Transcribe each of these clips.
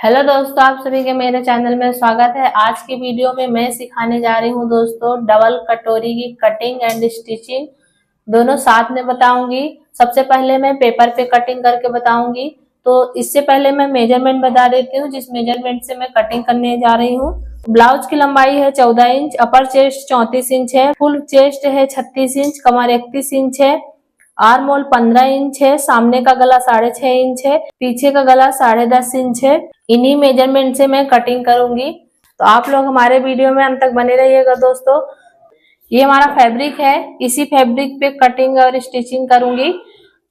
Hello दोस्तों, आप सभी के मेरे चैनल में स्वागत है। आज की वीडियो में मैं सिखाने जा रही हूँ दोस्तों डबल कटोरी की कटिंग एंड स्टिचिंग दोनों साथ में बताऊंगी। सबसे पहले मैं पेपर पे कटिंग करके बताऊंगी। तो इससे पहले मैं मेजरमेंट बता देती हूँ जिस मेजरमेंट से मैं कटिंग करने जा रही हूँ। ब्लाउज की लंबाई है 14 इंच, अपर चेस्ट 34 इंच है, फुल चेस्ट है 36 इंच, कमर 31 इंच है, आर्म होल 15 इंच है, सामने का गला 6.5 इंच है, पीछे का गला 10.5 इंच है। इन्हीं मेजरमेंट से मैं कटिंग करूंगी। तो आप लोग हमारे वीडियो में अंत तक बने रहिएगा दोस्तों। ये हमारा फैब्रिक है, इसी फैब्रिक पे कटिंग और स्टिचिंग करूंगी।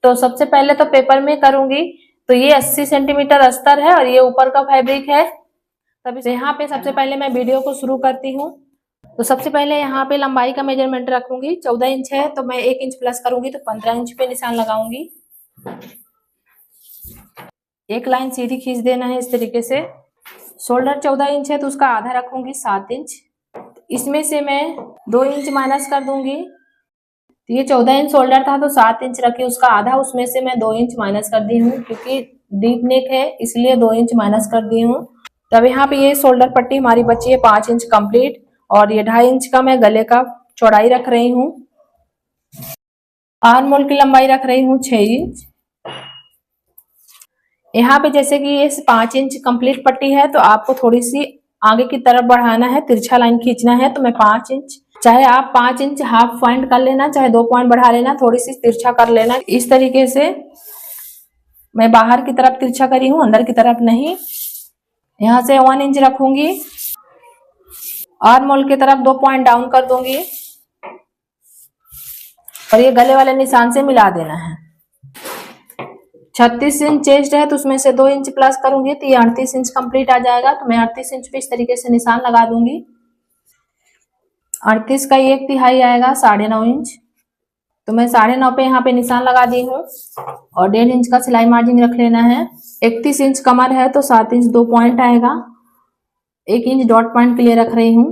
तो सबसे पहले तो पेपर में करूंगी। तो ये 80 सेंटीमीटर अस्तर है और ये ऊपर का फैब्रिक है। तब यहाँ पे सबसे पहले मैं वीडियो को शुरू करती हूँ। तो सबसे पहले यहाँ पे लंबाई का मेजरमेंट रखूंगी। 14 इंच है तो मैं 1 इंच प्लस करूंगी तो 15 इंच पे निशान लगाऊंगी। एक लाइन सीधी खींच देना है इस तरीके से। शोल्डर 14 इंच है तो उसका आधा रखूंगी 7 इंच। इसमें से मैं 2 इंच माइनस कर दूंगी। तो ये 14 इंच शोल्डर था तो 7 इंच रखी, उसका आधा उसमें से मैं 2 इंच माइनस कर दी हूँ क्योंकि डीप नेक है इसलिए 2 इंच माइनस कर दी हूँ। तब यहाँ पे ये शोल्डर पट्टी हमारी बची है 5 इंच कंप्लीट और ये 2.5 इंच का मैं गले का चौड़ाई रख रही हूँ। आर्म होल की लंबाई रख रही हूँ 6 इंच। यहाँ पे जैसे कि ये 5 इंच कंप्लीट पट्टी है तो आपको थोड़ी सी आगे की तरफ बढ़ाना है, तिरछा लाइन खींचना है। तो मैं 5 इंच, चाहे आप 5 इंच हाफ पॉइंट कर लेना, चाहे 2 पॉइंट बढ़ा लेना, थोड़ी सी तिरछा कर लेना। इस तरीके से मैं बाहर की तरफ तिरछा करी हूँ, अंदर की तरफ नहीं। यहाँ से 1 इंच रखूंगी, आर्म होल की तरफ 2 पॉइंट डाउन कर दूंगी और ये गले वाले निशान से मिला देना है। 36 इंच चेस्ट है तो उसमें से 2 इंच प्लस करूंगी तो ये 38 इंच कंप्लीट आ जाएगा। तो मैं 38 इंच पे इस तरीके से निशान लगा दूंगी। 38 का 1/3 आएगा 9.5 इंच। तो मैं 9.5 पे यहाँ पे निशान लगा दी हूँ और 1.5 इंच का सिलाई मार्जिन रख लेना है। 31 इंच कमर है तो 7 इंच 2 पॉइंट आएगा। 1 इंच डॉट पॉइंट के लिए रख रही हूँ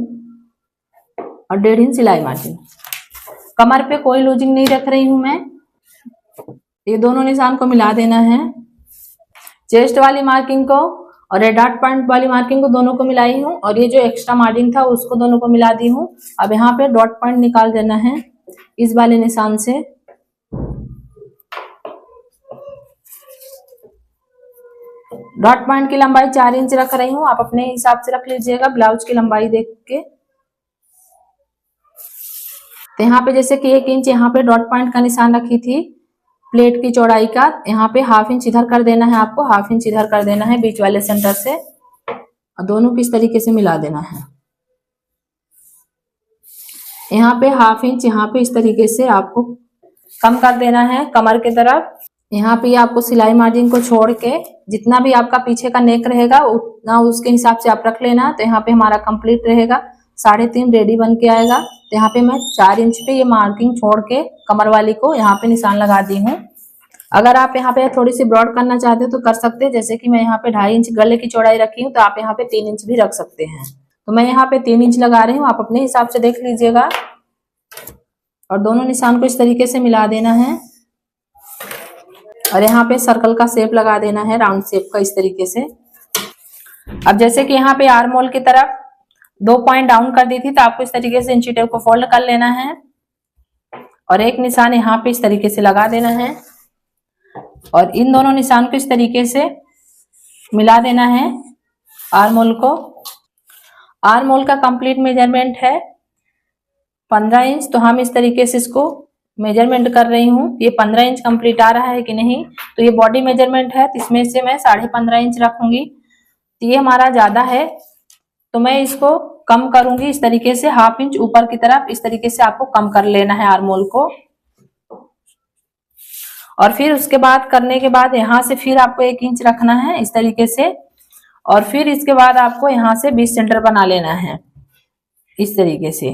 और 1.5 इंच सिलाई मार्जिन। कमर पे कोई लूजिंग नहीं रख रही हूँ मैं। ये दोनों निशान को मिला देना है। चेस्ट वाली मार्किंग को और ये डॉट पॉइंट वाली मार्किंग को दोनों को मिलाई हूँ और ये जो एक्स्ट्रा मार्जिन था उसको दोनों को मिला दी हूँ। अब यहाँ पे डॉट पॉइंट निकाल देना है इस वाले निशान से। डॉट पॉइंट की लंबाई 4 इंच रख रही हूँ, आप अपने हिसाब से रख लीजिएगा ब्लाउज की लंबाई देख के। तो यहाँ पे जैसे कि 1 इंच यहाँ पे डॉट पॉइंट का निशान रखी थी प्लेट की चौड़ाई का, यहाँ पे हाफ इंच इधर कर देना है, आपको हाफ इंच इधर कर देना है बीच वाले सेंटर से और दोनों को इस तरीके से मिला देना है। यहाँ पे हाफ इंच यहाँ पे इस तरीके से आपको कम कर देना है कमर की तरफ। यहाँ पे आपको सिलाई मार्जिन को छोड़ के जितना भी आपका पीछे का नेक रहेगा उतना उसके हिसाब से आप रख लेना। तो यहाँ पे हमारा कंप्लीट रहेगा 3.5 रेडी बन के आएगा। तो यहाँ पे मैं 4 इंच पे ये मार्किंग छोड़ के कमर वाली को यहाँ पे निशान लगा दी हूँ। अगर आप यहाँ पे थोड़ी सी ब्रॉड करना चाहते हो तो कर सकते हैं, जैसे कि मैं यहाँ पे 2.5 इंच गले की चौड़ाई रखी हूँ तो आप यहाँ पे 3 इंच भी रख सकते हैं। तो मैं यहाँ पे 3 इंच लगा रही हूँ, आप अपने हिसाब से देख लीजिएगा और दोनों निशान को इस तरीके से मिला देना है और यहाँ पे सर्कल का शेप लगा देना है, राउंड शेप का इस तरीके से। अब जैसे कि यहाँ पे आर्म होल की तरफ 2 पॉइंट डाउन कर दी थी तो आपको इस तरीके से इंची टेप को फोल्ड कर लेना है और एक निशान यहाँ पे इस तरीके से लगा देना है और इन दोनों निशान को इस तरीके से मिला देना है आर्म होल को। आर्म होल का कंप्लीट मेजरमेंट है 15 इंच, तो हम इस तरीके से इसको मेजरमेंट कर रही हूँ। ये 15 इंच कंप्लीट आ रहा है कि नहीं। तो ये बॉडी मेजरमेंट है तो इसमें से मैं 15.5 इंच रखूंगी। तो ये हमारा ज्यादा है तो मैं इसको कम करूंगी इस तरीके से, हाफ इंच ऊपर की तरफ इस तरीके से आपको कम कर लेना है आर्म होल को। और फिर उसके बाद करने के बाद यहाँ से फिर आपको 1 इंच रखना है इस तरीके से और फिर इसके बाद आपको यहाँ से 20 सेंटर बना लेना है इस तरीके से।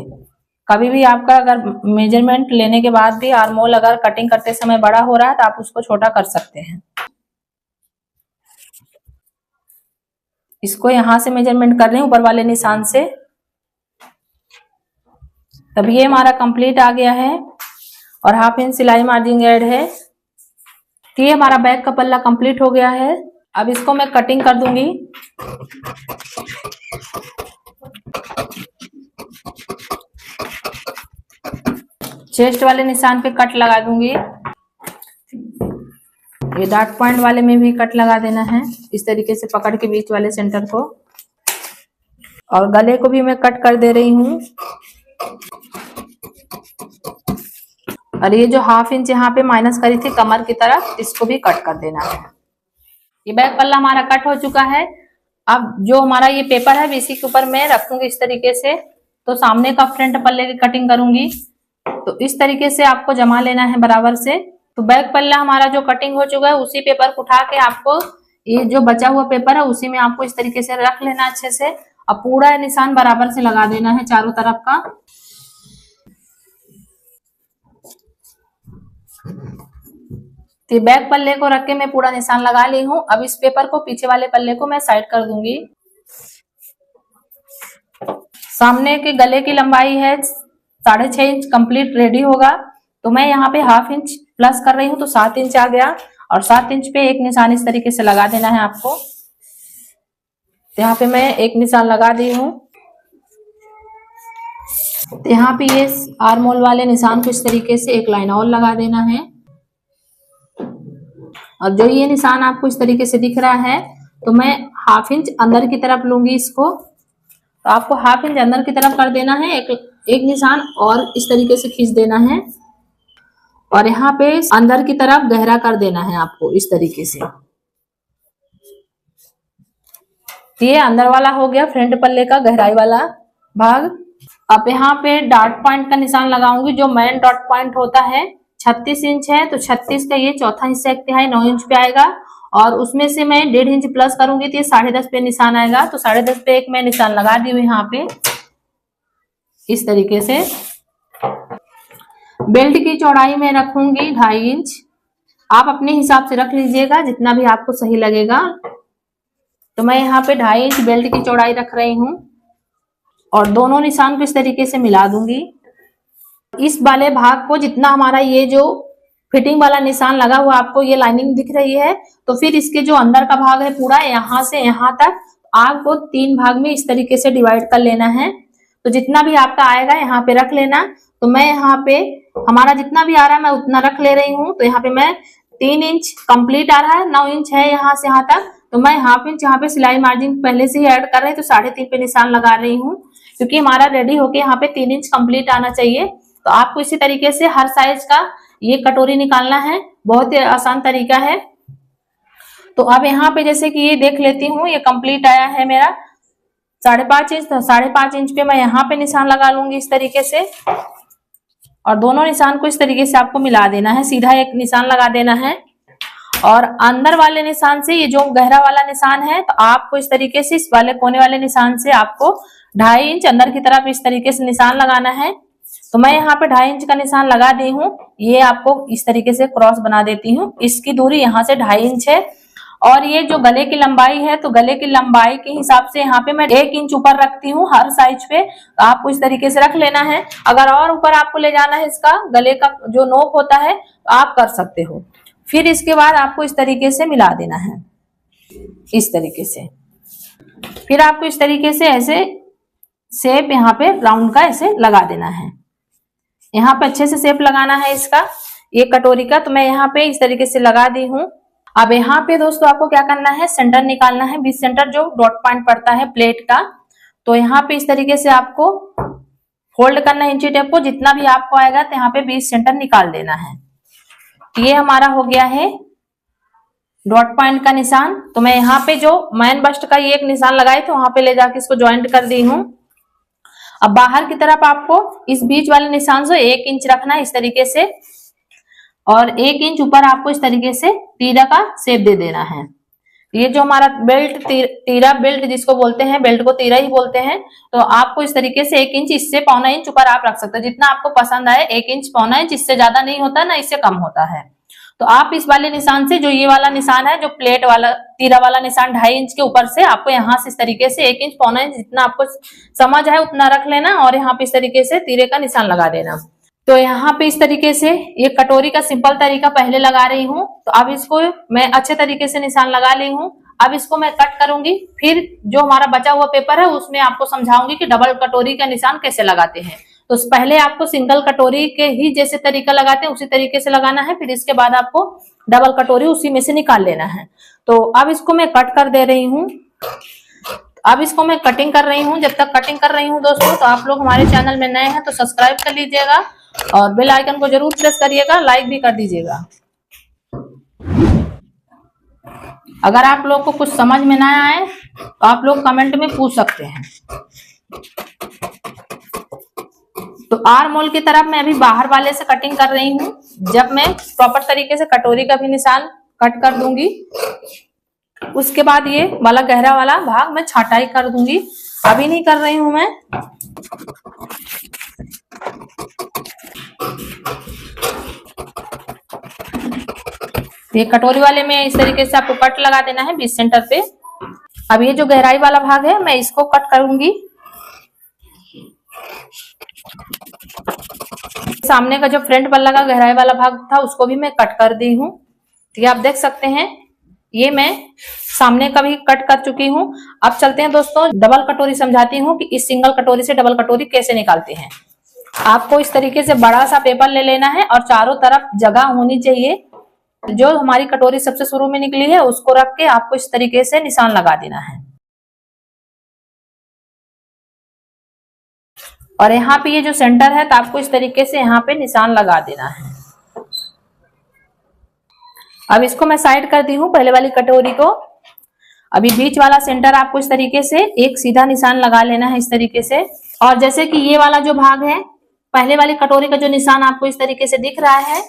कभी भी आपका अगर मेजरमेंट लेने के बाद भी आर्म होल अगर कटिंग करते समय बड़ा हो रहा है तो आप उसको छोटा कर सकते हैं। इसको यहाँ से मेजरमेंट कर रहे हैं ऊपर वाले निशान से। तब ये हमारा कंप्लीट आ गया है और हाफ इंच सिलाई मार्जिन ऐड है। तो ये हमारा बैक का पल्ला कंप्लीट हो गया है। अब इसको मैं कटिंग कर दूंगी। चेस्ट वाले निशान पे कट लगा दूंगी। ये डॉट पॉइंट वाले में भी कट लगा देना है, इस तरीके से पकड़ के बीच वाले सेंटर को। और गले को भी मैं कट कर दे रही हूँ। और ये जो 1/2 इंच यहाँ पे माइनस करी थी कमर की तरफ, इसको भी कट कर देना है। ये बैक पल्ला हमारा कट हो चुका है। अब जो हमारा ये पेपर है इसी के ऊपर मैं रखूंगी इस तरीके से। तो सामने का फ्रंट पल्ले की कटिंग करूंगी, तो इस तरीके से आपको जमा लेना है बराबर से। तो बैक पल्ला हमारा जो कटिंग हो चुका है उसी पेपर को उठा के आपको ये जो बचा हुआ पेपर है उसी में आपको इस तरीके से रख लेना अच्छे से। अब पूरा निशान बराबर से लगा देना है चारों तरफ का। तो बैक पल्ले को रख के मैं पूरा निशान लगा ली हूँ। अब इस पेपर को पीछे वाले पल्ले को मैं साइड कर दूंगी। सामने के गले की लंबाई है 6.5 इंच कंप्लीट रेडी होगा। तो मैं यहाँ पे 1/2 इंच प्लस कर रही हूँ, तो 7 इंच आ गया। और 7 इंच पे एक निशान इस तरीके से लगा देना है आपको। तो यहाँ पे मैं एक निशान लगा दी हूँ। तो यहाँ पे ये आर्म होल वाले निशान को इस तरीके से एक लाइन और लगा देना है। और जो ये निशान आपको इस तरीके से दिख रहा है, तो मैं 1/2 इंच अंदर की तरफ लूंगी इसको। तो आपको 1/2 इंच अंदर की तरफ कर देना है, एक निशान और इस तरीके से खींच देना है। और यहाँ पे अंदर की तरफ गहरा कर देना है आपको इस तरीके से। ये अंदर वाला हो गया फ्रंट पल्ले का गहराई वाला भाग। अब यहाँ पे डॉट पॉइंट का निशान लगाऊंगी। जो मेन डॉट पॉइंट होता है 36 इंच है, तो 36 का ये चौथा हिस्सा 1/3 9 इंच पे आएगा। और उसमें से मैं 1.5 इंच प्लस करूंगी तो ये 10.5 पे निशान आएगा। तो 10.5 पे एक मैं निशान लगा दी हूँ यहाँ पे इस तरीके से। बेल्ट की चौड़ाई में रखूंगी 2.5 इंच। आप अपने हिसाब से रख लीजिएगा जितना भी आपको सही लगेगा। तो मैं यहाँ पे 2.5 इंच बेल्ट की चौड़ाई रख रही हूँ। और दोनों निशान को इस तरीके से मिला दूंगी। इस वाले भाग को जितना हमारा ये जो फिटिंग वाला निशान लगा हुआ आपको ये लाइनिंग दिख रही है, तो फिर इसके जो अंदर का भाग है पूरा यहाँ से यहाँ तक आपको 3 भाग में इस तरीके से डिवाइड कर लेना है। तो जितना भी आपका आएगा यहाँ पे रख लेना। तो मैं यहाँ पे हमारा जितना भी आ रहा है मैं उतना रख ले रही हूँ। तो यहाँ पे मैं 3 इंच कंप्लीट आ रहा है, 9 इंच है यहाँ से यहाँ तक। तो मैं 1/2 इंच यहाँ पे सिलाई मार्जिन पहले से ही ऐड कर रही हूँ, तो 3.5 पे निशान लगा रही हूँ, क्योंकि हमारा रेडी होके यहाँ पे 3 इंच कंप्लीट आना चाहिए। तो आपको इसी तरीके से हर साइज का ये कटोरी निकालना है। बहुत ही आसान तरीका है। तो अब यहाँ पे जैसे कि ये देख लेती हूँ, ये कंप्लीट आया है मेरा 5.5 इंच। तो 5.5 इंच पे मैं यहाँ पे निशान लगा लूंगी इस तरीके से। और दोनों निशान को इस तरीके से आपको मिला देना है, सीधा एक निशान लगा देना है। और अंदर वाले निशान से ये जो गहरा वाला निशान है, तो आपको इस तरीके से इस वाले कोने वाले निशान से आपको 2.5 इंच अंदर की तरफ इस तरीके से निशान लगाना है। तो मैं यहाँ पे 2.5 इंच का निशान लगा दी हूँ। ये आपको इस तरीके से क्रॉस बना देती हूँ। इसकी दूरी यहाँ से 2.5 इंच है। और ये जो गले की लंबाई है, तो गले की लंबाई के हिसाब से यहाँ पे मैं 1 इंच ऊपर रखती हूँ हर साइज पे। तो आपको इस तरीके से रख लेना है। अगर और ऊपर आपको ले जाना है इसका गले का जो नोक होता है, तो आप कर सकते हो। फिर इसके बाद आपको इस तरीके से मिला देना है इस तरीके से। फिर आपको इस तरीके से ऐसे शेप यहाँ पे राउंड का ऐसे लगा देना है। यहाँ पे अच्छे से शेप लगाना है इसका, ये कटोरी का। तो मैं यहाँ पे इस तरीके से लगा दी हूँ। अब यहाँ पे दोस्तों आपको क्या करना है, सेंटर निकालना है, बीच सेंटर जो डॉट पॉइंट पड़ता है प्लेट का। तो यहाँ पे इस तरीके से आपको फोल्ड करना है इंची टेप को, जितना भी आपको आएगा तो यहाँ पे बीच सेंटर निकाल देना है। ये हमारा हो गया है डॉट पॉइंट का निशान। तो मैं यहाँ पे जो मैन बस्ट का ये एक निशान लगाई तो वहां पे ले जाके इसको ज्वाइंट कर दी हूँ। अब बाहर की तरफ आपको इस बीच वाले निशान से 1 इंच रखना है इस तरीके से। और 1 इंच ऊपर आपको इस तरीके से तीरा का शेप दे देना है। ये जो हमारा बेल्ट तीरा बेल्ट जिसको बोलते हैं, बेल्ट को तीरा ही बोलते हैं। तो आपको इस तरीके से 1 इंच, इससे 1.25 इंच ऊपर आप रख सकते हो, जितना आपको पसंद आए। 1 इंच 1.25 इंच, इससे ज्यादा नहीं होता ना इससे कम होता है। तो आप इस वाले निशान से, जो ये वाला निशान है, जो प्लेट वाला तीरा वाला निशान 2.5 इंच के ऊपर से आपको यहाँ से इस तरीके से 1 इंच 1.25 इंच जितना आपको समझ है उतना रख लेना। और यहाँ पे इस तरीके से तीरे का निशान लगा देना। तो यहाँ पे इस तरीके से ये कटोरी का सिंपल तरीका पहले लगा रही हूँ। तो अब इसको मैं अच्छे तरीके से निशान लगा ली हूँ। अब इसको मैं कट करूंगी, फिर जो हमारा बचा हुआ पेपर है उसमें आपको समझाऊंगी कि डबल कटोरी का निशान कैसे लगाते हैं। तो पहले आपको सिंगल कटोरी के ही जैसे तरीका लगाते हैं उसी तरीके से लगाना है, फिर इसके बाद आपको डबल कटोरी उसी में से निकाल लेना है। तो अब इसको मैं कट कर दे रही हूँ। अब इसको मैं कटिंग कर रही हूँ। जब तक कटिंग कर रही हूँ दोस्तों, तो आप लोग हमारे चैनल में नए हैं तो सब्सक्राइब कर लीजिएगा और बेल आइकन को जरूर प्रेस करिएगा, लाइक भी कर दीजिएगा। अगर आप लोग को कुछ समझ में ना आए तो आप लोग कमेंट में पूछ सकते हैं। तो आर मोल की तरफ मैं अभी बाहर वाले से कटिंग कर रही हूँ। जब मैं प्रॉपर तरीके से कटोरी का भी निशान कट कर दूंगी, उसके बाद ये वाला गहरा वाला भाग मैं छांटाई कर दूंगी। अभी नहीं कर रही हूं मैं। ये कटोरी वाले में इस तरीके से आपको कट लगा देना है बीच सेंटर पे। अब ये जो गहराई वाला भाग है मैं इसको कट करूंगी। सामने का जो फ्रंट पल्ला का गहराई वाला भाग था उसको भी मैं कट कर दी हूँ। ठीक है, आप देख सकते हैं ये मैं सामने का भी कट कर चुकी हूँ। अब चलते हैं दोस्तों, डबल कटोरी समझाती हूँ कि इस सिंगल कटोरी से डबल कटोरी कैसे निकालते हैं। आपको इस तरीके से बड़ा सा पेपर ले लेना है और चारों तरफ जगह होनी चाहिए। जो हमारी कटोरी सबसे शुरू में निकली है उसको रख के आपको इस तरीके से निशान लगा देना है। और यहाँ पे ये जो सेंटर है तो आपको इस तरीके से यहाँ पे निशान लगा देना है। अब इसको मैं साइड कर दी हूँ पहले वाली कटोरी को। अभी बीच वाला सेंटर आपको इस तरीके से एक सीधा निशान लगा लेना है इस तरीके से। और जैसे कि ये वाला जो भाग है, पहले वाली कटोरी का जो निशान आपको इस तरीके से दिख रहा है,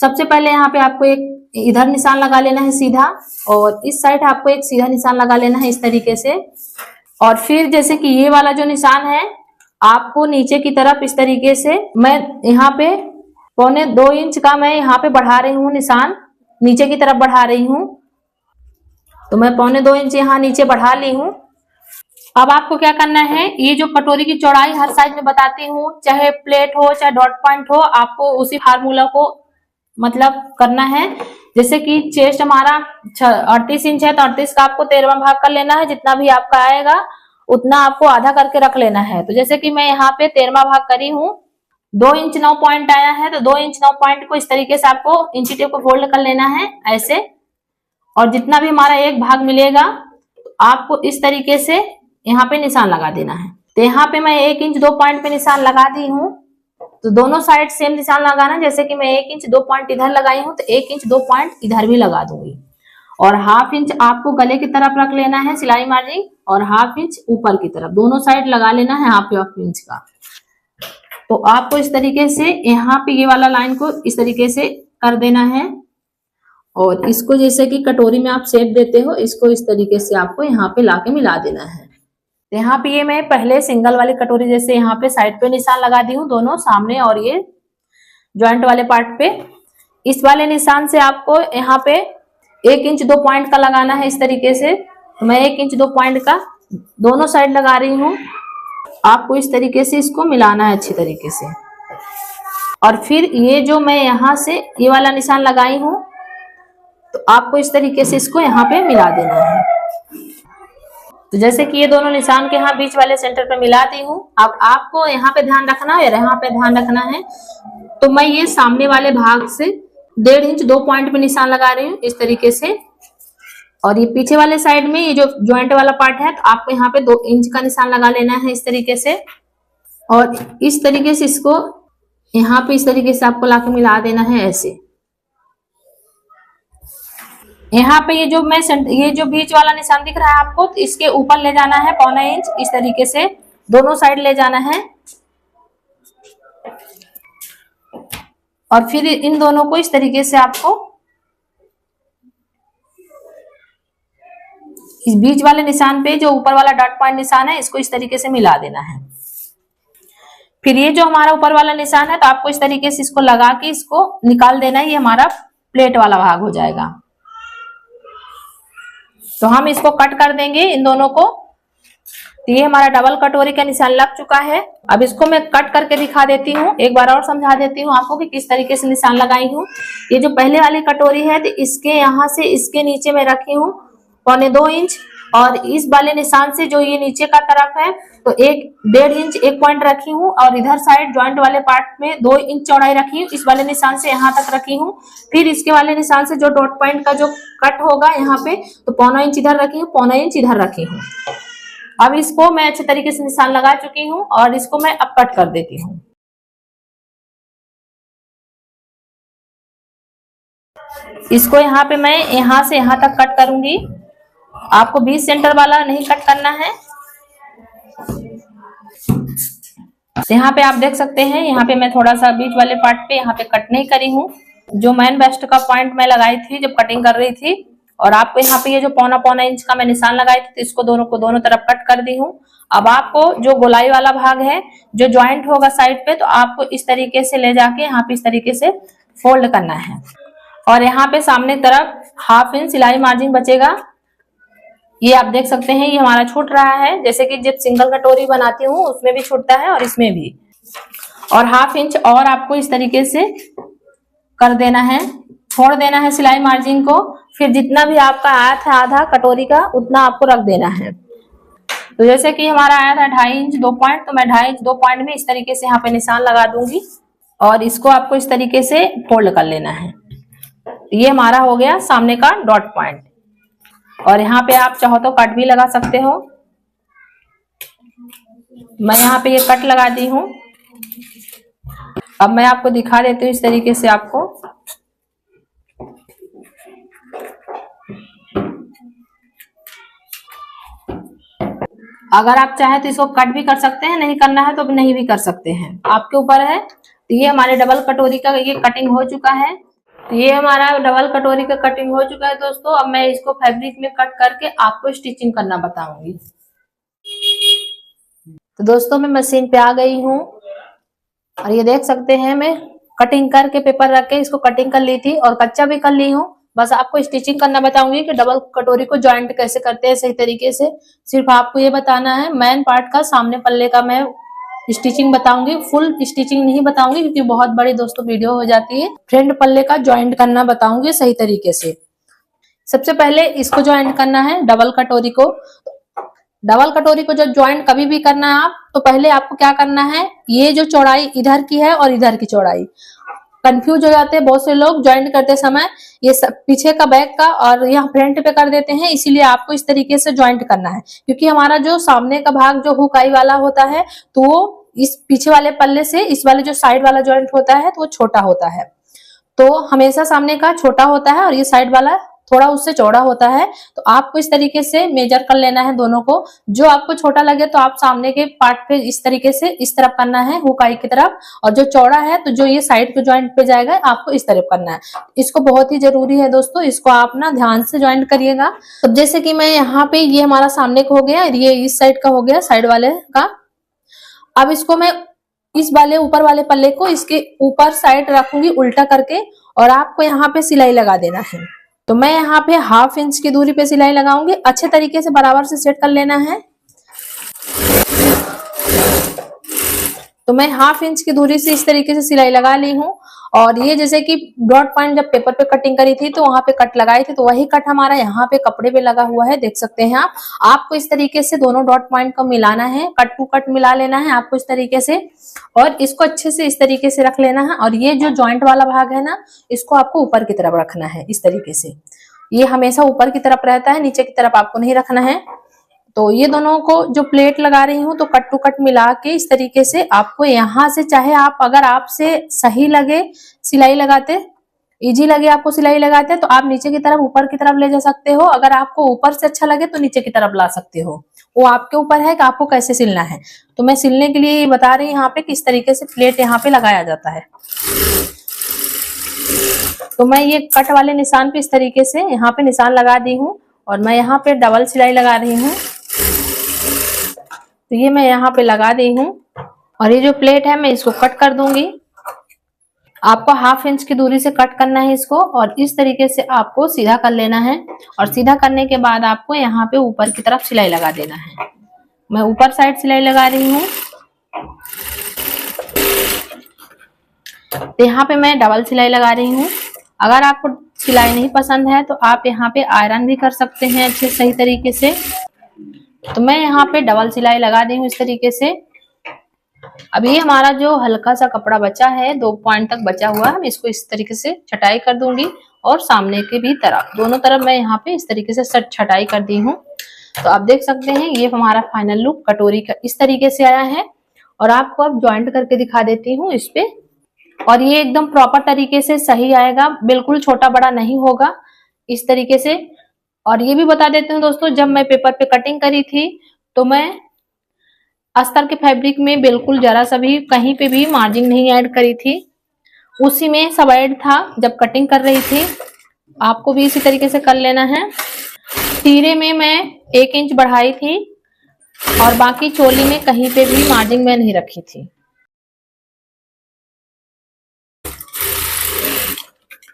सबसे पहले यहाँ पे आपको एक इधर निशान लगा लेना है सीधा, और इस साइड आपको एक सीधा निशान लगा लेना है इस तरीके से। और फिर जैसे कि ये वाला जो निशान है आपको नीचे की तरफ इस तरीके से, मैं यहाँ पे 1.25 इंच का मैं यहाँ पे बढ़ा रही हूँ निशान, नीचे की तरफ बढ़ा रही हूँ। तो मैं 1.25 इंच यहाँ नीचे बढ़ा ली हूँ। अब आपको क्या करना है, ये जो कटोरी की चौड़ाई हर साइज में बताती हूँ, चाहे प्लेट हो चाहे डॉट पॉइंट हो, आपको उसी फार्मूला को मतलब करना है। जैसे कि चेस्ट हमारा 38 इंच है तो 38 का आपको 13वां भाग कर लेना है। जितना भी आपका आएगा उतना आपको आधा करके रख लेना है। तो जैसे कि मैं यहाँ पे 13वां भाग करी हूँ, 2 इंच 9 पॉइंट आया है, तो 2 इंच 9 पॉइंट को इस तरीके से आपको इंची टेप को फोल्ड कर लेना है ऐसे। और जितना भी हमारा एक भाग मिलेगा आपको इस तरीके से यहाँ पे निशान लगा देना है। तो यहाँ पे मैं 1 इंच 2 पॉइंट पे निशान लगा दी हूँ। तो दोनों साइड सेम निशान लगाना। जैसे कि मैं 1 इंच 2 पॉइंट इधर लगाई हूँ तो 1 इंच 2 पॉइंट इधर भी लगा दूंगी। और ½ इंच आपको गले की तरफ रख लेना है सिलाई मार्जिन, और ½ इंच ऊपर की तरफ, दोनों साइड लगा लेना है ½ इंच का। तो आपको इस तरीके से यहाँ पे ये वाला लाइन को इस तरीके से कर देना है। और इसको जैसे कि कटोरी में आप शेप देते हो, इसको इस तरीके से आपको यहाँ पे लाके मिला देना है। तो यहाँ पे ये मैं पहले सिंगल वाली कटोरी जैसे यहाँ पे साइड पे निशान लगा दी हूँ, दोनों सामने और ये जॉइंट वाले पार्ट पे। इस वाले निशान से आपको यहाँ पे 1 इंच 2 पॉइंट का लगाना है इस तरीके से। तो मैं 1 इंच 2 पॉइंट का दोनों साइड लगा रही हूँ। आपको इस तरीके से इसको मिलाना है अच्छी तरीके से। और फिर ये जो मैं यहाँ से ये वाला निशान लगाई हूँ, तो आपको इस तरीके से इसको यहाँ पे मिला देना है। तो जैसे कि ये दोनों निशान के यहाँ बीच वाले सेंटर पे मिला दी हूँ। अब आपको यहाँ पे ध्यान रखना है, यहाँ पे ध्यान रखना है। तो मैं ये सामने वाले भाग से 1.5 इंच 2 पॉइंट पे निशान लगा रही हूँ इस तरीके से। और ये पीछे वाले साइड में ये जो ज्वाइंट वाला पार्ट है, तो आपको यहाँ पे 2 इंच का निशान लगा लेना है इस तरीके से। और इस तरीके से इसको यहाँ पे इस तरीके से आपको लाके मिला देना है ऐसे। यहाँ पे ये जो बीच वाला निशान दिख रहा है आपको, तो इसके ऊपर ले जाना है 1.25 इंच इस तरीके से, दोनों साइड ले जाना है। और फिर इन दोनों को इस तरीके से आपको इस बीच वाले निशान पे जो ऊपर वाला डॉट पॉइंट निशान है, इसको इस तरीके से मिला देना है। फिर ये जो हमारा ऊपर वाला निशान है, तो आपको इस तरीके से इसको लगा के इसको निकाल देना है। ये हमारा प्लेट वाला भाग हो जाएगा। तो हम इसको कट कर देंगे इन दोनों को। तो ये हमारा डबल कटोरी का निशान लग चुका है। अब इसको मैं कट करके दिखा देती हूँ, एक बार और समझा देती हूँ आपको कि किस तरीके से निशान लगाई हूँ। ये जो पहले वाली कटोरी है, तो इसके यहाँ से इसके नीचे में रखी हूँ 2.25 इंच, और इस वाले निशान से जो ये नीचे का तरफ है तो 1.5 इंच एक पॉइंट रखी हूँ, और इधर साइड जॉइंट वाले पार्ट में 2 इंच चौड़ाई रखी हूँ, इस वाले निशान से यहाँ तक रखी हूँ। फिर इसके वाले निशान से जो डॉट पॉइंट का जो कट होगा यहाँ पे, तो 0.25 इंच इधर रखी हूँ, 0.25 इंच इधर रखी हूँ। अब इसको मैं अच्छे तरीके से निशान लगा चुकी हूँ और इसको मैं अब कट कर देती हूँ। इसको यहाँ पे मैं यहाँ से यहाँ तक कट करूंगी। आपको 20 सेंटर वाला नहीं कट करना है। यहाँ पे आप देख सकते हैं, यहाँ पे मैं थोड़ा सा बीच वाले पार्ट पे यहाँ पे कट नहीं करी हूँ। जो मेन बेस्ट का पॉइंट मैं लगाई थी जब कटिंग कर रही थी, और आपको यहाँ पे ये जो 0.25 इंच का मैं निशान लगाई थी, तो इसको दोनों तरफ कट कर दी हूँ। अब आपको जो गोलाई वाला भाग है, जो ज्वाइंट होगा साइड पे, तो आपको इस तरीके से ले जाके यहाँ पे इस तरीके से फोल्ड करना है, और यहाँ पे सामने तरफ 1/2 इंच सिलाई मार्जिन बचेगा। ये आप देख सकते हैं, ये हमारा छूट रहा है, जैसे कि जब सिंगल कटोरी बनाती हूँ उसमें भी छूटता है और इसमें भी। और 1/2 इंच और आपको इस तरीके से कर देना है, छोड़ देना है सिलाई मार्जिन को। फिर जितना भी आपका आया था आधा कटोरी का, उतना आपको रख देना है। तो जैसे कि हमारा आया था 2.5 इंच 2 पॉइंट, तो मैं 2.5 इंच 2 पॉइंट में इस तरीके से यहाँ पे निशान लगा दूंगी, और इसको आपको इस तरीके से फोल्ड कर लेना है। ये हमारा हो गया सामने का डॉट पॉइंट, और यहाँ पे आप चाहो तो कट भी लगा सकते हो। मैं यहाँ पे ये कट लगा दी हूँ। अब मैं आपको दिखा देती हूँ इस तरीके से आपको। अगर आप चाहें तो इसको कट भी कर सकते हैं, नहीं करना है तो नहीं भी कर सकते हैं, आपके ऊपर है। तो ये हमारे डबल कटोरी का ये कटिंग हो चुका है। तो ये हमारा डबल कटोरी का कटिंग हो चुका है दोस्तों। अब मैं इसको फैब्रिक में कट करके आपको स्टिचिंग करना बताऊंगी। तो दोस्तों मैं मशीन पे आ गई हूँ, और ये देख सकते हैं मैं कटिंग करके पेपर रख के इसको कटिंग कर ली थी, और कच्चा भी कर ली हूँ। बस आपको स्टिचिंग करना बताऊंगी कि डबल कटोरी को जॉइंट कैसे करते हैं सही तरीके से। सिर्फ आपको ये बताना है, मेन पार्ट का सामने पल्ले का मैं स्टिचिंग बताऊंगी, फुल स्टिचिंग नहीं बताऊंगी क्योंकि बहुत बड़ी दोस्तों वीडियो हो जाती है। फ्रंट पल्ले का ज्वाइंट करना बताऊंगी सही तरीके से। सबसे पहले इसको ज्वाइंट करना है डबल कटोरी को। डबल कटोरी को जब ज्वाइंट कभी भी करना है आप, तो पहले आपको क्या करना है, ये जो चौड़ाई इधर की है और इधर की चौड़ाई, कंफ्यूज हो जाते हैं बहुत से लोग ज्वाइंट करते समय, ये सब पीछे का बैक का और यहाँ फ्रंट पे कर देते हैं। इसीलिए आपको इस तरीके से ज्वाइंट करना है, क्योंकि हमारा जो सामने का भाग जो हुकाई वाला होता है, तो वो इस पीछे वाले पल्ले से इस वाले जो साइड वाला ज्वाइंट होता है तो वो छोटा होता है। तो हमेशा सामने का छोटा होता है और ये साइड वाला थोड़ा उससे चौड़ा होता है। तो आपको इस तरीके से मेजर कर लेना है दोनों को। जो आपको छोटा लगे तो आप सामने के पार्ट पे इस तरीके से इस तरफ करना है हुकाई की तरफ, और जो चौड़ा है तो जो ये साइड के ज्वाइंट पे जाएगा आपको इस तरफ करना है। इसको बहुत ही जरूरी है दोस्तों, इसको आप ना ध्यान से ज्वाइंट करिएगा। तो जैसे कि मैं यहाँ पे, ये हमारा सामने का हो गया, ये इस साइड का हो गया, साइड वाले का। अब इसको मैं इस वाले ऊपर वाले पल्ले को इसके ऊपर साइड रखूंगी उल्टा करके, और आपको यहाँ पे सिलाई लगा देना है। तो मैं यहाँ पे 1/2 इंच की दूरी पे सिलाई लगाऊंगी। अच्छे तरीके से बराबर से सेट कर लेना है। तो मैं 1/2 इंच की दूरी से इस तरीके से सिलाई लगा ली हूँ। और ये जैसे कि डॉट पॉइंट जब पेपर पे कटिंग करी थी तो वहां पे कट लगाई थी, तो वही कट हमारा यहाँ पे कपड़े पे लगा हुआ है, देख सकते हैं आप। आपको इस तरीके से दोनों डॉट पॉइंट को मिलाना है, कट टू कट मिला लेना है आपको इस तरीके से, और इसको अच्छे से इस तरीके से रख लेना है। और ये जो जॉइंट वाला भाग है ना, इसको आपको ऊपर की तरफ रखना है इस तरीके से। ये हमेशा ऊपर की तरफ रहता है, नीचे की तरफ आपको नहीं रखना है। तो ये दोनों को जो प्लेट लगा रही हूँ तो कट टू कट मिला के इस तरीके से आपको यहाँ से, चाहे आप अगर आपसे सही लगे सिलाई लगाते, इजी लगे आपको सिलाई लगाते, तो आप नीचे की तरफ ऊपर की तरफ ले जा सकते हो। अगर आपको ऊपर से अच्छा लगे तो नीचे की तरफ ला सकते हो, वो आपके ऊपर है कि आपको कैसे सिलना है। तो मैं सिलने के लिए बता रही हूँ यहाँ पे किस तरीके से प्लेट यहाँ पे लगाया जाता है। तो मैं ये कट वाले निशान पे इस तरीके से यहाँ पे निशान लगा दी हूँ, और मैं यहाँ पे डबल सिलाई लगा रही हूँ। तो ये मैं यहाँ पे लगा दी हूँ, और ये जो प्लेट है मैं इसको कट कर दूंगी। आपको 1/2 इंच की दूरी से कट करना है इसको, और इस तरीके से आपको सीधा कर लेना है। और सीधा करने के बाद आपको यहाँ पे ऊपर की तरफ सिलाई लगा देना है। मैं ऊपर साइड सिलाई लगा रही हूँ। तो यहाँ पे मैं डबल सिलाई लगा रही हूँ। अगर आपको सिलाई नहीं पसंद है तो आप यहाँ पे आयरन भी कर सकते हैं अच्छे सही तरीके से। तो मैं यहाँ पे डबल सिलाई लगा दी हूँ इस तरीके से। अब ये हमारा जो हल्का सा कपड़ा बचा है 2 पॉइंट तक बचा हुआ है, मैं इसको इस तरीके से छटाई कर दूंगी और सामने के भी तरफ दोनों तरफ मैं यहाँ पे इस तरीके से छटाई कर दी हूँ। तो आप देख सकते हैं ये हमारा फाइनल लुक कटोरी का इस तरीके से आया है। और आपको अब ज्वाइंट करके दिखा देती हूँ इस पे, और ये एकदम प्रॉपर तरीके से सही आएगा, बिल्कुल छोटा बड़ा नहीं होगा इस तरीके से। और ये भी बता देती हूँ दोस्तों, जब मैं पेपर पे कटिंग करी थी तो मैं अस्तर के फैब्रिक में बिल्कुल जरा सा भी कहीं पे भी मार्जिन नहीं ऐड करी थी, उसी में सब ऐड था जब कटिंग कर रही थी। आपको भी इसी तरीके से कर लेना है। तीरे में मैं 1 इंच बढ़ाई थी और बाकी चोली में कहीं पे भी मार्जिन में नहीं रखी थी।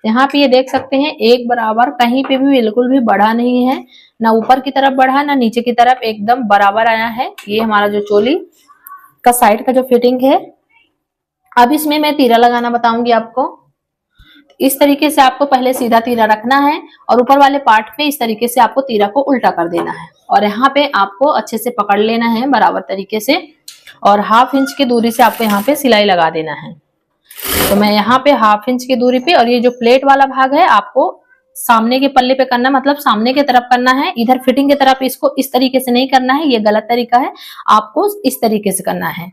यहाँ पे ये देख सकते हैं एक बराबर, कहीं पे भी बिल्कुल भी बढ़ा नहीं है, ना ऊपर की तरफ बढ़ा ना नीचे की तरफ, एकदम बराबर आया है। ये हमारा जो चोली का साइड का जो फिटिंग है। अब इसमें मैं तीरा लगाना बताऊंगी आपको। इस तरीके से आपको पहले सीधा तीरा रखना है और ऊपर वाले पार्ट पे इस तरीके से आपको तीरा को उल्टा कर देना है और यहाँ पे आपको अच्छे से पकड़ लेना है बराबर तरीके से और 1/2 इंच की दूरी से आपको यहाँ पे सिलाई लगा देना है। तो मैं यहाँ पे 1/2 इंच की दूरी पे, और ये जो प्लेट वाला भाग है आपको सामने के पल्ले पे करना, मतलब सामने की तरफ करना है, इधर फिटिंग की तरफ इसको इस तरीके से नहीं करना है, ये गलत तरीका है, आपको इस तरीके से करना है।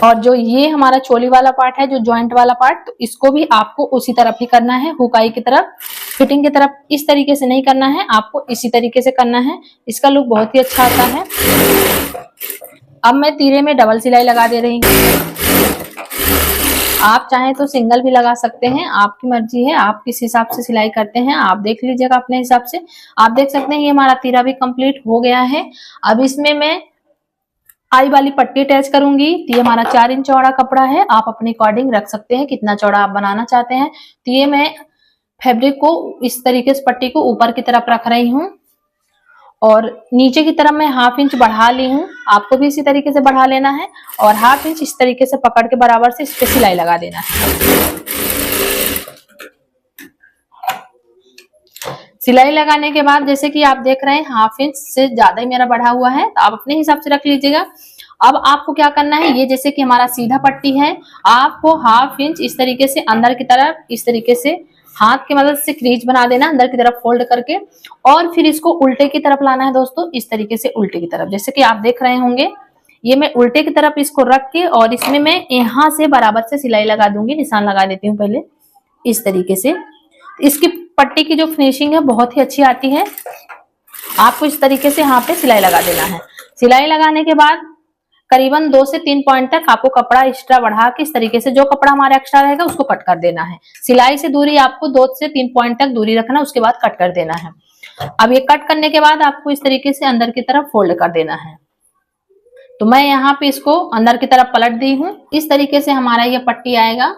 और जो ये हमारा चोली वाला पार्ट है, जो जॉइंट वाला पार्ट, तो इसको भी आपको उसी तरफ ही करना है, हुकाई की तरफ, फिटिंग की तरफ इस तरीके से नहीं करना है, आपको इसी तरीके से करना है। इसका लुक बहुत ही अच्छा आता है। अब मैं तीरे में डबल सिलाई लगा दे रही हूँ। आप चाहें तो सिंगल भी लगा सकते हैं, आपकी मर्जी है, आप किस हिसाब से सिलाई करते हैं आप देख लीजिएगा अपने हिसाब से। आप देख सकते हैं ये हमारा तीरा भी कंप्लीट हो गया है। अब इसमें मैं आई वाली पट्टी अटैच करूंगी। ये हमारा 4 इंच चौड़ा कपड़ा है, आप अपने अकॉर्डिंग रख सकते हैं कितना चौड़ा आप बनाना चाहते हैं। तो ये मैं फैब्रिक को इस तरीके से पट्टी को ऊपर की तरफ रख रही हूँ और नीचे की तरफ मैं 1/2 इंच बढ़ा ली हूँ, आपको भी इसी तरीके से बढ़ा लेना है और 1/2 इंच इस तरीके से पकड़ के बराबर से इस पे सिलाई लगा देना है। सिलाई लगाने के बाद जैसे कि आप देख रहे हैं 1/2 इंच से ज्यादा ही मेरा बढ़ा हुआ है, तो आप अपने हिसाब से रख लीजिएगा। अब आपको क्या करना है, ये जैसे कि हमारा सीधा पट्टी है, आपको 1/2 इंच इस तरीके से अंदर की तरफ इस तरीके से हाथ की मदद से क्रीज बना देना अंदर की तरफ फोल्ड करके, और फिर इसको उल्टे की तरफ लाना है दोस्तों, इस तरीके से उल्टे की तरफ, जैसे कि आप देख रहे होंगे। ये मैं उल्टे की तरफ इसको रख के और इसमें मैं यहाँ से बराबर से सिलाई लगा दूंगी, निशान लगा देती हूँ पहले इस तरीके से। इसकी पट्टी की जो फिनिशिंग है बहुत ही अच्छी आती है। आपको इस तरीके से यहाँ पे सिलाई लगा देना है। सिलाई लगाने के बाद करीबन 2 से 3 पॉइंट तक आपको कपड़ा एक्स्ट्रा बढ़ा के इस तरीके से जो कपड़ा हमारा एक्स्ट्रा रहेगा उसको कट कर देना है। सिलाई से दूरी आपको 2 से 3 पॉइंट तक दूरी रखना, उसके बाद कट कर देना है। अब ये कट करने के बाद आपको इस तरीके से अंदर की तरफ फोल्ड कर देना है। तो मैं यहाँ पे इसको अंदर की तरफ पलट दी हूँ, इस तरीके से हमारा ये पट्टी आएगा।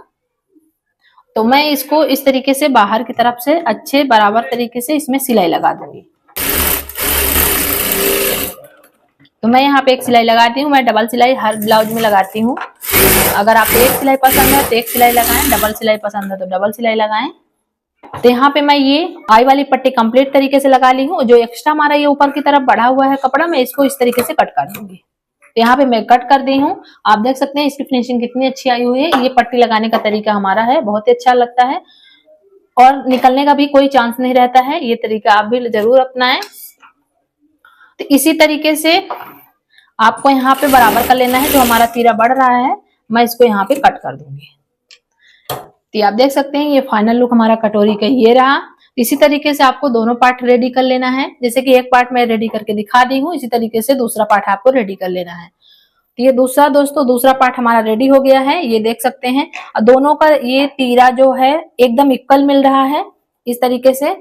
तो मैं इसको इस तरीके से बाहर की तरफ से अच्छे बराबर तरीके से इसमें सिलाई लगा दूंगी। तो मैं यहाँ पे एक सिलाई लगाती हूँ, मैं डबल सिलाई हर ब्लाउज में लगाती हूँ। अगर आपको एक सिलाई पसंद है तो एक सिलाई लगाएं, डबल सिलाई पसंद है तो डबल सिलाई लगाएं। तो यहाँ पे मैं ये आई वाली पट्टी कंप्लीट तरीके से लगा ली हूँ। जो एक्स्ट्रा हमारा ये ऊपर की तरफ बढ़ा हुआ है कपड़ा, मैं इसको इस तरीके से कट कर दूंगी। तो यहाँ पे मैं कट कर दी हूँ। आप देख सकते हैं इसकी फिनिशिंग कितनी अच्छी आई हुई है। ये पट्टी लगाने का तरीका हमारा है, बहुत ही अच्छा लगता है और निकलने का भी कोई चांस नहीं रहता है। ये तरीका आप भी जरूर अपनाएं। तो इसी तरीके से आपको यहाँ पे बराबर कर लेना है। जो हमारा तीरा बढ़ रहा है मैं इसको यहाँ पे कट कर दूंगी। तो आप देख सकते हैं ये फाइनल लुक हमारा कटोरी का ये रहा। इसी तरीके से आपको दोनों पार्ट रेडी कर लेना है। जैसे कि एक पार्ट मैं रेडी करके दिखा दी हूँ, इसी तरीके से दूसरा पार्ट आपको रेडी कर लेना है। तो ये दूसरा पार्ट हमारा रेडी हो गया है, ये देख सकते हैं। दोनों का ये तीरा जो है एकदम इक्वल मिल रहा है, इस तरीके से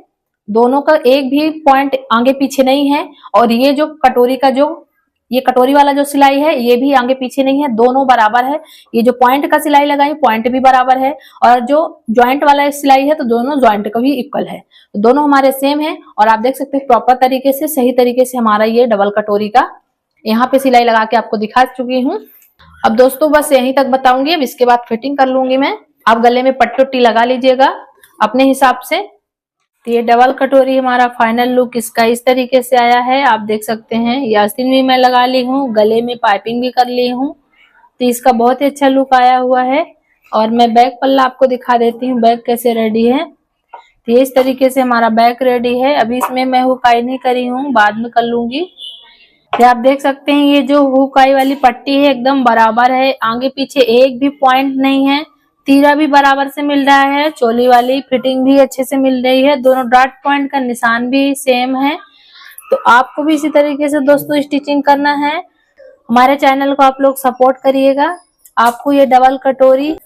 दोनों का एक भी पॉइंट आगे पीछे नहीं है। और ये जो कटोरी का जो ये कटोरी वाला जो सिलाई है ये भी आगे पीछे नहीं है, दोनों बराबर है। ये जो पॉइंट का सिलाई लगाई पॉइंट भी बराबर है, और जो ज्वाइंट वाला सिलाई है तो दोनों ज्वाइंट का भी इक्वल है। तो दोनों हमारे सेम है। और आप देख सकते हैं प्रॉपर तरीके से सही तरीके से हमारा ये डबल कटोरी का यहाँ पे सिलाई लगा के आपको दिखा चुकी हूँ। अब दोस्तों बस यहीं तक बताऊंगी, अब इसके बाद फिटिंग कर लूंगी मैं। आप गले में पट्टी उट्टी लगा लीजिएगा अपने हिसाब से। तो ये डबल कटोरी हमारा फाइनल लुक इसका इस तरीके से आया है, आप देख सकते हैं। ये आस्तीन भी मैं लगा ली हूँ, गले में पाइपिंग भी कर ली हूँ, तो इसका बहुत ही अच्छा लुक आया हुआ है। और मैं बैक पल्ला आपको दिखा देती हूँ बैक कैसे रेडी है। तो ये इस तरीके से हमारा बैक रेडी है। अभी इसमें मैं हुकाई नहीं करी हूँ, बाद में कर लूंगी। ये आप देख सकते हैं ये जो हुकाई वाली पट्टी है एकदम बराबर है, आगे पीछे एक भी पॉइंट नहीं है, तीरा भी बराबर से मिल रहा है, चोली वाली फिटिंग भी अच्छे से मिल रही है, दोनों डॉट पॉइंट का निशान भी सेम है। तो आपको भी इसी तरीके से दोस्तों स्टिचिंग करना है। हमारे चैनल को आप लोग सपोर्ट करिएगा। आपको ये डबल कटोरी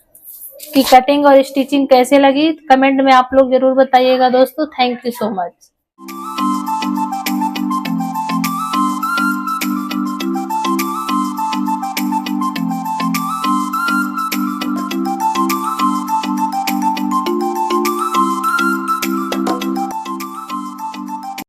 की कटिंग और स्टिचिंग कैसे लगी कमेंट में आप लोग जरूर बताइएगा दोस्तों। Thank you so much.